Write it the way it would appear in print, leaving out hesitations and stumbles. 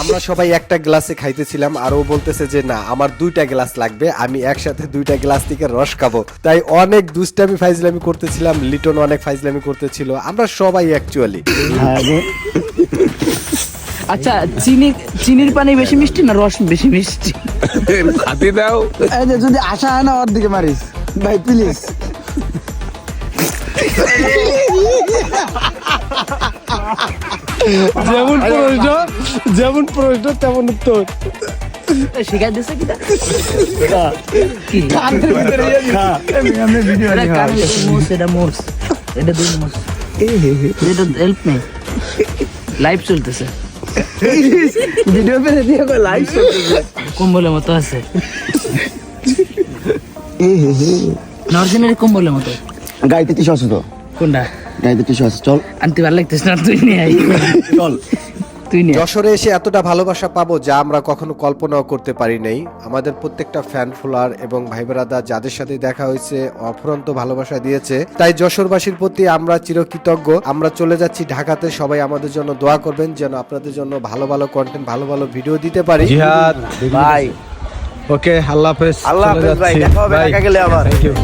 আমরা সবাই একটা গ্লাসে খাইতেছিলাম আর ও বলতেছে যে না আমার 2টা গ্লাস লাগবে, আমি একসাথে 2টা গ্লাস থেকে রস খাবো। তাই অনেক দুষ্টামি ফাইজলামি করতেছিলাম, লিটন অনেক ফাইজলামি করতেছিল, আমরা সবাই অ্যাকচুয়ালি। আচ্ছা চিনির পানি বেশি মিষ্টি না রস বেশি মিষ্টি? হাতি দাও। এই যে যদি আশা হয় না ওর দিকে মারিস ভাই প্লিজ। যেমন প্রশ্ন তেমন উত্তর। শিখাই দিছে কি ভিডিও এটা মোর্স, এটা দুই মোর্স, এটা হেল্প নেই, লাইভ চলতেছে, ভিডিও পেলে দিয়ে লাইভ চলতেছে, কম্বলের মতো আছে, নরজিনের কম্বলের মতো। গাইতে টিস্যু আছে তো? কোনটা? গাইতে টিস্যু আছে, চল আনতে ভালো লাগতেছে না, তুই নিয়ে আই, চল তুই নিয়ে। যশোরে এসে এতটা ভালোবাসা পাবো যা আমরা কখনো কল্পনাও করতে পারি নাই। আমাদের প্রত্যেকটা ফ্যান ফলোয়ার এবং ভাই ব্রাদা যাদের সাথে দেখা হয়েছে অফুরন্ত ভালোবাসা দিয়েছে, তাই যশোরবাসীর প্রতি আমরা চিরকৃতজ্ঞ। আমরা চলে যাচ্ছি ঢাকাতে, সবাই আমাদের জন্য দোয়া করবেন যেন আপনাদের জন্য ভালো ভালো কন্টেন্ট, ভালো ভালো ভিডিও দিতে পারি। জিহাদ ভাই, ওকে, আল্লাহ হাফেজ। আল্লাহ হাফেজ ভাই, দেখা হবে ঢাকা গেলে আবার। Thank you.